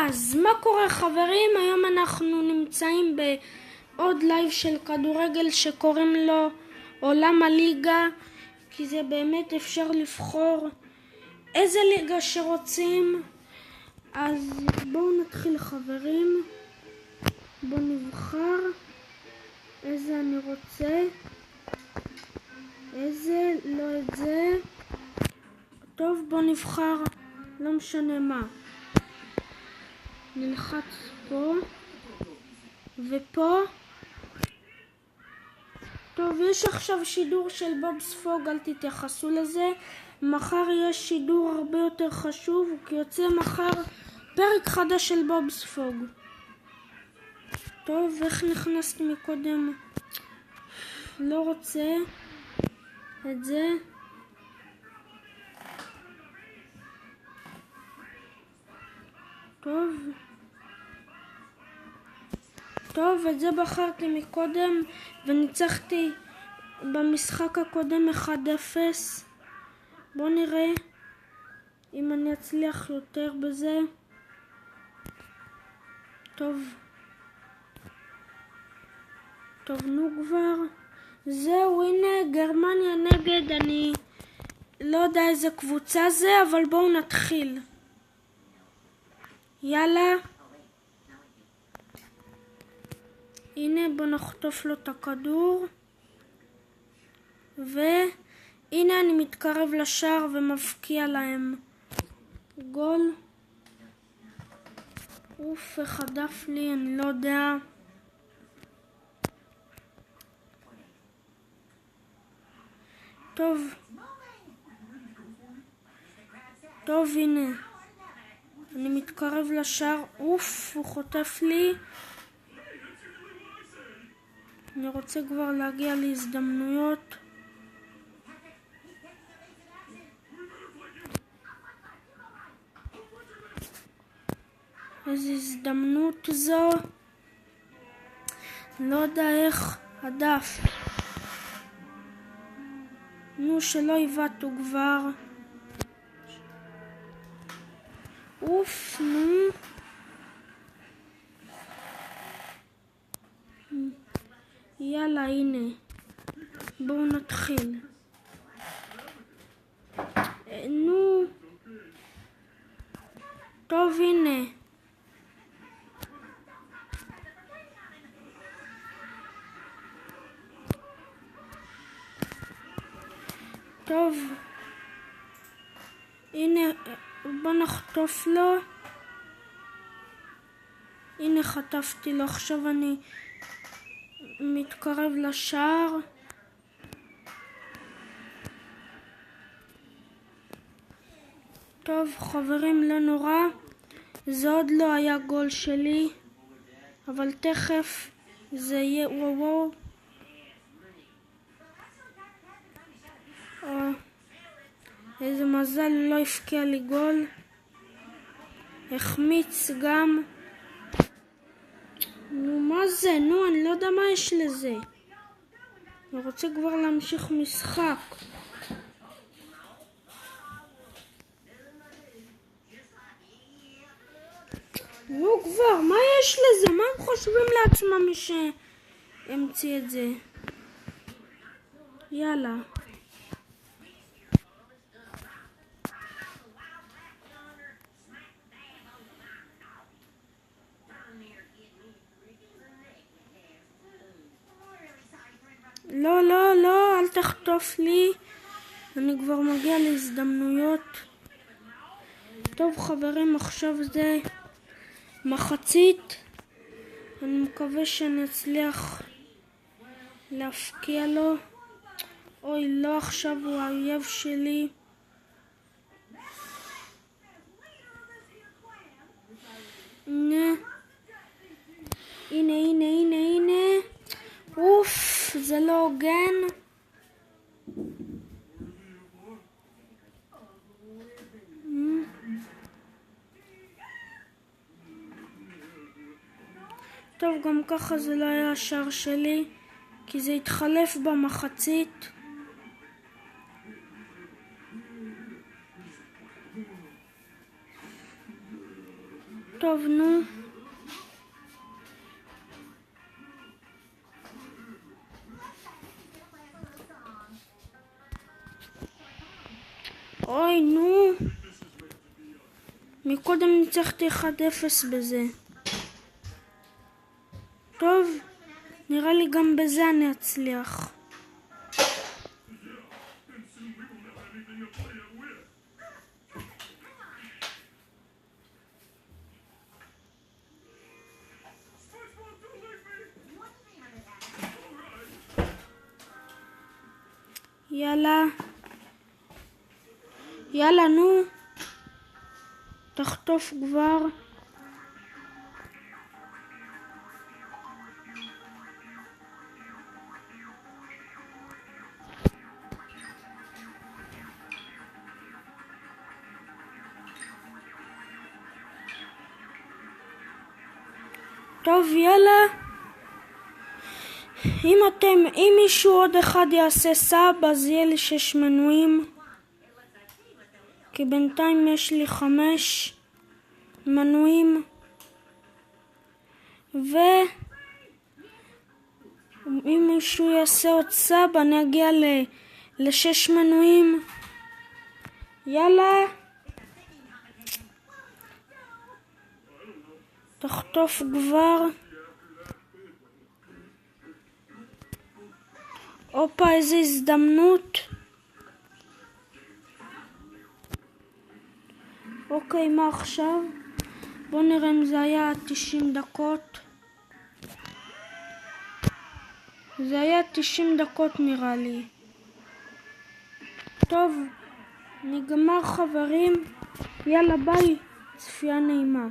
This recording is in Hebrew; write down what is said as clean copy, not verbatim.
אז מה קורה חברים? היום אנחנו נמצאים בעוד לייב של כדורגל שקוראים לו עולם הליגה, כי זה באמת אפשר לבחור איזה ליגה שרוצים. אז בואו נתחיל חברים, בואו נבחר איזה אני רוצה, איזה, לא את זה. טוב, בואו נבחר, לא משנה מה. נלחץ פה ופה. טוב, יש עכשיו שידור של בובספוג, אל תתייחסו לזה. מחר יש שידור הרבה יותר חשוב, כי יוצא מחר פרק חדש של בובספוג. טוב, איך נכנסת מקודם? לא רוצה את זה. טוב, את זה בחרתי מקודם וניצחתי במשחק הקודם 1-0. בואו נראה אם אני אצליח יותר בזה. טוב, נו כבר. זהו, הנה גרמניה נגד, אני לא יודע איזה קבוצה זה, אבל בואו נתחיל. יאללה. הנה, בוא נחטוף לו את הכדור. והנה אני מתקרב לשער ומבקיע להם גול. אוף, איך הדף לי, אני לא יודע. טוב, הנה. אני מתקרב לשער. אוף, הוא חוטף לי. אני רוצה כבר להגיע להזדמנויות. איזו הזדמנות זו. לא יודע איך הדף. נו, שלא יבטו כבר. אוף, נו. יאללה, הנה. בואו נתחיל. נו. טוב, הנה. טוב. הנה, בוא נחטוף לו. הנה, חטפתי לו. עכשיו אני מתקרב לשער. טוב חברים, לא נורא, זה עוד לא היה גול שלי, אבל תכף זה יהיה. וואו, איזה מזל, לא הפקיע לי גול. החמיץ גם. נו, מה זה? נו, אני לא יודע מה יש לזה. אני רוצה כבר להמשיך משחק. נו כבר, מה יש לזה? מה הם חושבים לעצמם מי שהמציא את זה? יאללה. לא, אל תחטוף לי. אני כבר מגיע להזדמנויות. טוב חברים, עכשיו זה מחצית. אני מקווה שאני אצליח להפקיע לו. אוי, לא, עכשיו הוא האויב שלי. הנה. אוף, זה לא הוגן. טוב, גם ככה זה לא היה השער שלי, כי זה התחלף במחצית. טוב, נו. אוי, נו. מקודם ניצחתי 1-0 בזה. טוב, נראה לי גם בזה אני אצליח. יאללה. יאללה, נו. תחטוף כבר. טוב, יאללה. אם מישהו עוד אחד יעשה סאב, אז יהיה לי 6 מנויים. כי בינתיים יש לי 5 מנויים. ואם מישהו יעשה עוד סאב, אני אגיע ל6 מנויים. יאללה. תחטוף כבר. אופה, איזה הזדמנות. אוקיי, מה עכשיו? בואו נראה אם זה היה 90 דקות. זה היה 90 דקות נראה לי. טוב, נגמר חברים. יאללה ביי, צפייה נעימה.